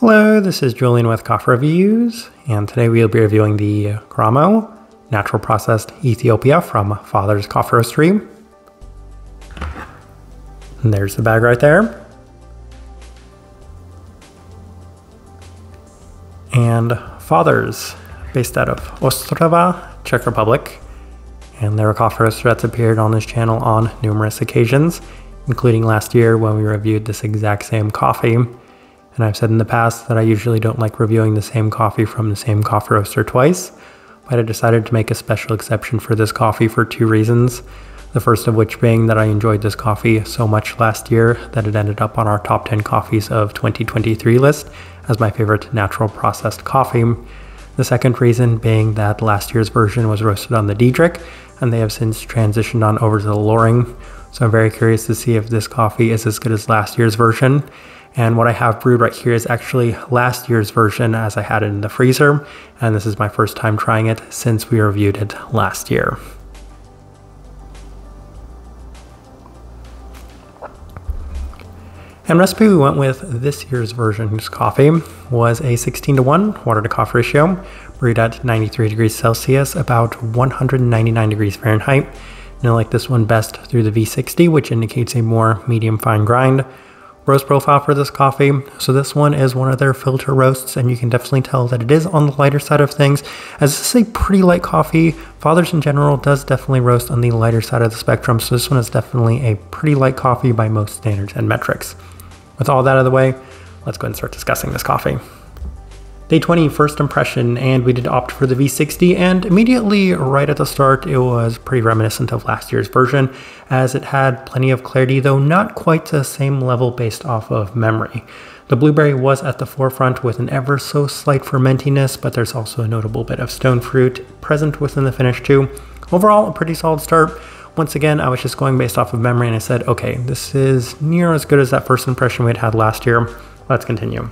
Hello, this is Julian with Coffee Reviews, and today we'll be reviewing the Keramo Natural Processed Ethiopia from Father's Coffee Roastery. And there's the bag right there. And Father's, based out of Ostrava, Czech Republic. And they're a coffee roaster that's appeared on this channel on numerous occasions, including last year when we reviewed this exact same coffee. And I've said in the past that I usually don't like reviewing the same coffee from the same coffee roaster twice, but I decided to make a special exception for this coffee for two reasons. The first of which being that I enjoyed this coffee so much last year that it ended up on our top 10 coffees of 2023 list as my favorite natural processed coffee. The second reason being that last year's version was roasted on the Diedrich, and they have since transitioned on over to the Loring. So I'm very curious to see if this coffee is as good as last year's version. And what I have brewed right here is actually last year's version as I had it in the freezer. And this is my first time trying it since we reviewed it last year. And recipe we went with this year's version's coffee was a 16:1 water to coffee ratio, brewed at 93 degrees Celsius, about 199 degrees Fahrenheit. And I like this one best through the V60, which indicates a more medium fine grind. Roast profile for this coffee, so this one is one of their filter roasts, and you can definitely tell that it is on the lighter side of things, as this is a pretty light coffee. Father's in general does definitely roast on the lighter side of the spectrum, so this one is definitely a pretty light coffee by most standards and metrics. With all that out of the way, let's go ahead and start discussing this coffee. Day 20, first impression, and we did opt for the V60, and immediately right at the start it was pretty reminiscent of last year's version, as it had plenty of clarity, though not quite to the same level based off of memory. The blueberry was at the forefront with an ever so slight fermentiness, but there's also a notable bit of stone fruit present within the finish too. Overall, a pretty solid start. Once again, I was just going based off of memory, and I said, okay, this is near as good as that first impression we had last year. Let's continue.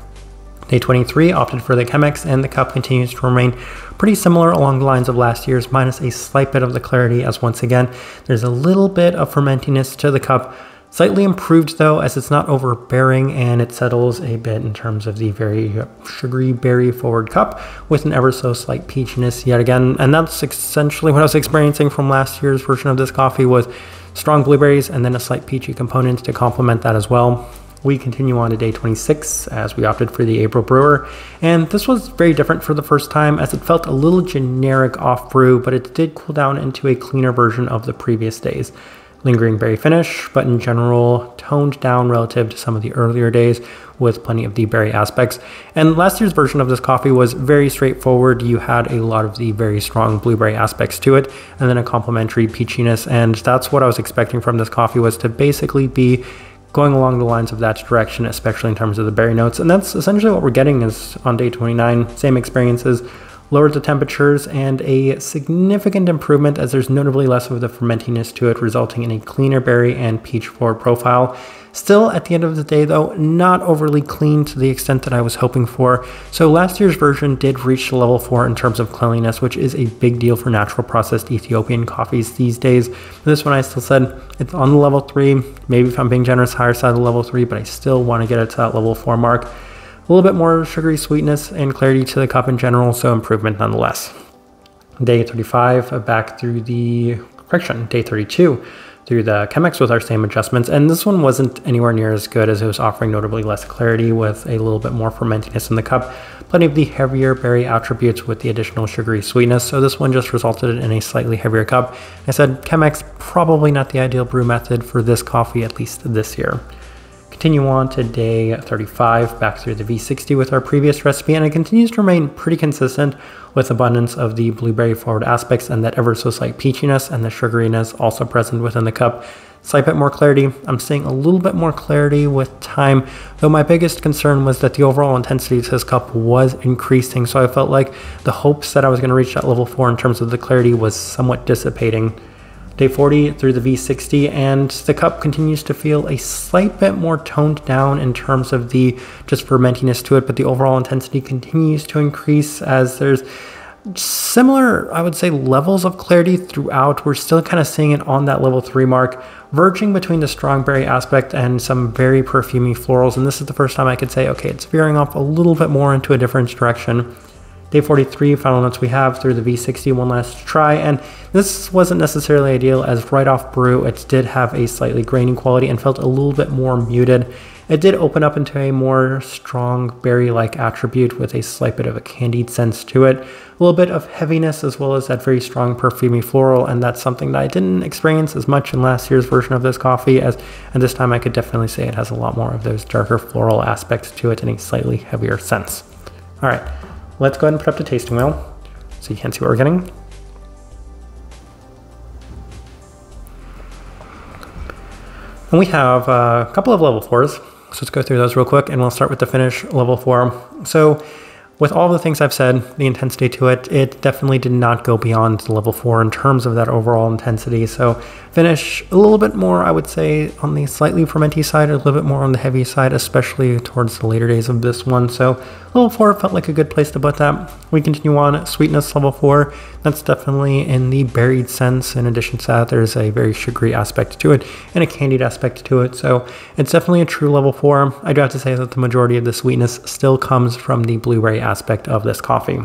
Day 23 opted for the Chemex, and the cup continues to remain pretty similar along the lines of last year's, minus a slight bit of the clarity, as once again, there's a little bit of fermentiness to the cup. Slightly improved though, as it's not overbearing and it settles a bit in terms of the very sugary berry forward cup with an ever so slight peachiness yet again. And that's essentially what I was experiencing from last year's version of this coffee, was strong blueberries and then a slight peachy component to complement that as well. We continue on to day 26 as we opted for the April brewer, and this was very different for the first time as it felt a little generic off brew, but it did cool down into a cleaner version of the previous days. Lingering berry finish, but in general toned down relative to some of the earlier days with plenty of the berry aspects. And last year's version of this coffee was very straightforward. You had a lot of the very strong blueberry aspects to it, and then a complementary peachiness, and that's what I was expecting from this coffee, was to basically be going along the lines of that direction, especially in terms of the berry notes. And that's essentially what we're getting is on day 29, same experiences, lowered the temperatures, and a significant improvement as there's notably less of the fermentiness to it, resulting in a cleaner berry and peach forward profile. Still, at the end of the day though, not overly clean to the extent that I was hoping for. So last year's version did reach level 4 in terms of cleanliness, which is a big deal for natural processed Ethiopian coffees these days. This one I still said it's on the level 3, maybe if I'm being generous, higher side of the level 3, but I still want to get it to that level 4 mark. A little bit more sugary sweetness and clarity to the cup in general, so improvement nonetheless. Day 35, back through the, day 32. Through the Chemex with our same adjustments, and this one wasn't anywhere near as good as it was offering notably less clarity with a little bit more fermentiness in the cup, plenty of the heavier berry attributes with the additional sugary sweetness, so this one just resulted in a slightly heavier cup. I said Chemex, probably not the ideal brew method for this coffee, at least this year. Continue on to day 35, back through the V60 with our previous recipe, and it continues to remain pretty consistent with abundance of the blueberry forward aspects and that ever so slight peachiness and the sugariness also present within the cup. Slight bit more clarity. I'm seeing a little bit more clarity with time, though my biggest concern was that the overall intensity to this cup was increasing, so I felt like the hopes that I was going to reach that level 4 in terms of the clarity was somewhat dissipating. Day 40 through the V60, and the cup continues to feel a slight bit more toned down in terms of the just fermentiness to it, but the overall intensity continues to increase as there's similar, I would say, levels of clarity throughout. We're still kind of seeing it on that level 3 mark, verging between the strong berry aspect and some very perfumey florals. And this is the first time I could say, okay, it's veering off a little bit more into a different direction. Day 43, final notes we have through the V60 one last try, and this wasn't necessarily ideal as right off brew, it did have a slightly grainy quality and felt a little bit more muted. It did open up into a more strong berry-like attribute with a slight bit of a candied sense to it, a little bit of heaviness as well as that very strong perfumey floral, and that's something that I didn't experience as much in last year's version of this coffee, as and this time I could definitely say it has a lot more of those darker floral aspects to it in a slightly heavier sense. All right. Let's go ahead and put up the tasting wheel so you can see what we're getting. And we have a couple of level 4s, so let's go through those real quick, and we'll start with the finish level 4. So with all the things I've said, the intensity to it, it definitely did not go beyond the level 4 in terms of that overall intensity. So finish a little bit more, I would say, on the slightly fermenty side, a little bit more on the heavy side, especially towards the later days of this one. So level 4 felt like a good place to put that. We continue on, sweetness level 4. That's definitely in the berried sense. In addition to that, there's a very sugary aspect to it and a candied aspect to it. So it's definitely a true level 4. I do have to say that the majority of the sweetness still comes from the blueberry aspect of this coffee.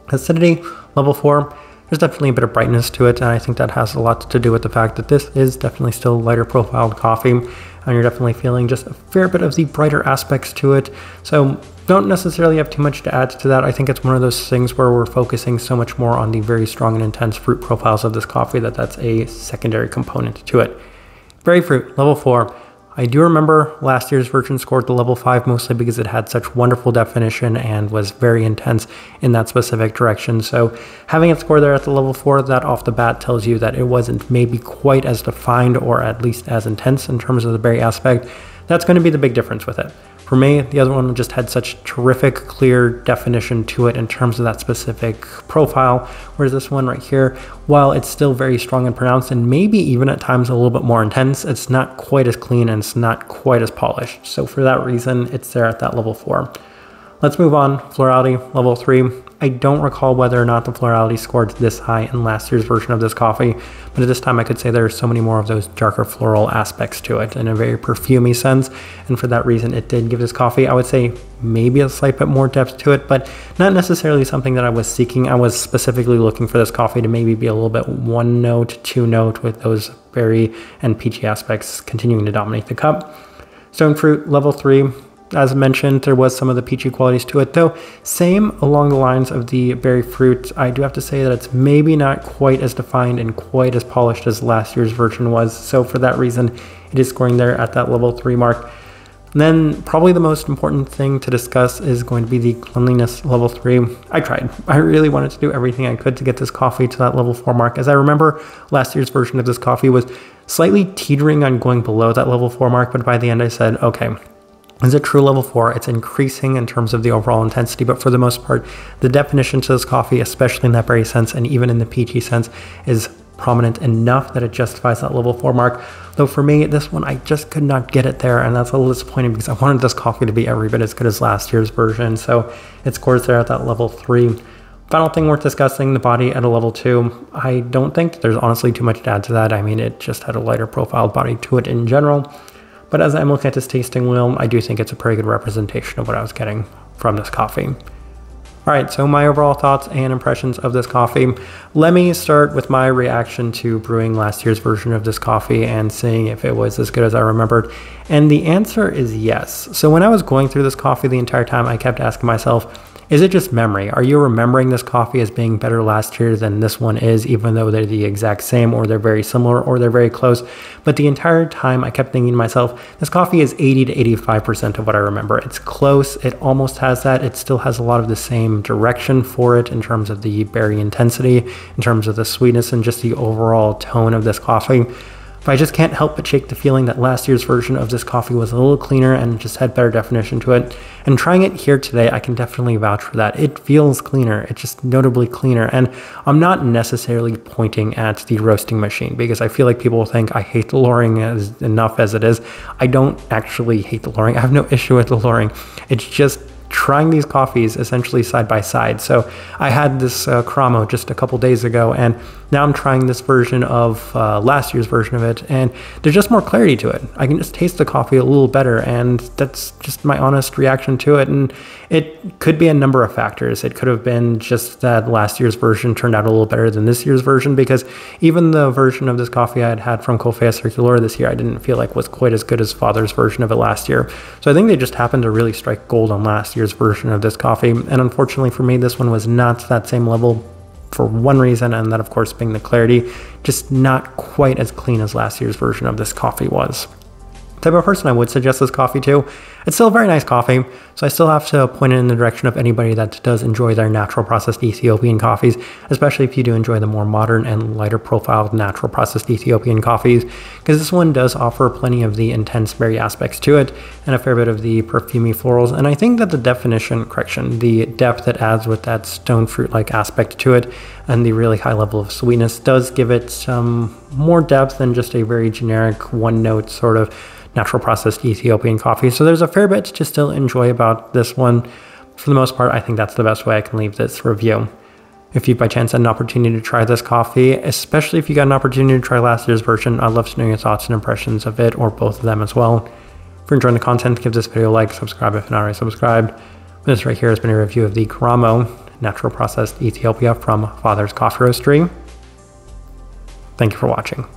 Acidity level 4. There's definitely a bit of brightness to it, and I think that has a lot to do with the fact that this is definitely still lighter profiled coffee, and you're definitely feeling just a fair bit of the brighter aspects to it. So don't necessarily have too much to add to that. I think it's one of those things where we're focusing so much more on the very strong and intense fruit profiles of this coffee that that's a secondary component to it. Berry fruit, level 4. I do remember last year's version scored the level 5 mostly because it had such wonderful definition and was very intense in that specific direction. So having it score there at the level 4, that off the bat tells you that it wasn't maybe quite as defined or at least as intense in terms of the berry aspect. That's going to be the big difference with it. For me, the other one just had such terrific, clear definition to it in terms of that specific profile, whereas this one right here, while it's still very strong and pronounced and maybe even at times a little bit more intense, it's not quite as clean and it's not quite as polished. So for that reason, it's there at that level 4. Let's move on. Florality, level 3. I don't recall whether or not the florality scored this high in last year's version of this coffee, but at this time I could say there are so many more of those darker floral aspects to it in a very perfumey sense, and for that reason it did give this coffee, I would say, maybe a slight bit more depth to it, but not necessarily something that I was seeking. I was specifically looking for this coffee to maybe be a little bit 1 note, 2 note with those berry and peachy aspects continuing to dominate the cup. Stone fruit, level 3. As mentioned, there was some of the peachy qualities to it, though same along the lines of the berry fruit. I do have to say that it's maybe not quite as defined and quite as polished as last year's version was. So for that reason, it is scoring there at that level 3 mark. And then probably the most important thing to discuss is going to be the cleanliness level 3. I tried. I really wanted to do everything I could to get this coffee to that level 4 mark. As I remember, last year's version of this coffee was slightly teetering on going below that level 4 mark, but by the end I said, okay, it's a true level 4. It's increasing in terms of the overall intensity, but for the most part, the definition to this coffee, especially in that berry sense and even in the peachy sense, is prominent enough that it justifies that level 4 mark. Though for me, this one, I just could not get it there, and that's a little disappointing because I wanted this coffee to be every bit as good as last year's version, so it scores there at that level 3. Final thing worth discussing, the body at a level 2. I don't think there's honestly too much to add to that. I mean, it just had a lighter profiled body to it in general. But as I'm looking at this tasting wheel, I do think it's a pretty good representation of what I was getting from this coffee. All right, so my overall thoughts and impressions of this coffee. Let me start with my reaction to brewing last year's version of this coffee and seeing if it was as good as I remembered. And the answer is yes. So when I was going through this coffee the entire time, I kept asking myself, is it just memory? Are you remembering this coffee as being better last year than this one is, even though they're the exact same, or they're very similar, or they're very close? But the entire time I kept thinking to myself, this coffee is 80 to 85% of what I remember. It's close. It almost has that. It still has a lot of the same direction for it in terms of the berry intensity, in terms of the sweetness, and just the overall tone of this coffee. But I just can't help but shake the feeling that last year's version of this coffee was a little cleaner and just had better definition to it. And trying it here today, I can definitely vouch for that. It feels cleaner. It's just notably cleaner. And I'm not necessarily pointing at the roasting machine because I feel like people think I hate the luring enough as it is. I don't actually hate the luring. I have no issue with the luring. It's just trying these coffees essentially side by side. So I had this Keramo just a couple days ago, and now I'm trying this version of last year's version of it, and there's just more clarity to it. I can just taste the coffee a little better, and that's just my honest reaction to it. And it could be a number of factors. It could have been just that last year's version turned out a little better than this year's version, because even the version of this coffee I had from Coffea Circular this year, I didn't feel like was quite as good as Father's version of it last year. So I think they just happened to really strike gold on last year's version of this coffee. And unfortunately for me, this one was not that same level for one reason, and that of course being the clarity, just not quite as clean as last year's version of this coffee was. Type of person I would suggest this coffee to. It's still a very nice coffee, so I still have to point it in the direction of anybody that does enjoy their natural processed Ethiopian coffees, especially if you do enjoy the more modern and lighter profiled natural processed Ethiopian coffees, because this one does offer plenty of the intense berry aspects to it and a fair bit of the perfumey florals. And I think that the the depth it adds with that stone fruit-like aspect to it and the really high level of sweetness does give it some more depth than just a very generic one-note sort of natural processed Ethiopian coffee. So there's a fair bit to still enjoy about this one. For the most part, I think that's the best way I can leave this review. If you by chance had an opportunity to try this coffee, especially if you got an opportunity to try last year's version, I'd love to know your thoughts and impressions of it, or both of them as well. If you're enjoying the content, give this video a like, subscribe if you're not already subscribed. This right here has been a review of the Keramo natural processed Ethiopia from Father's Coffee Roastery. Thank you for watching.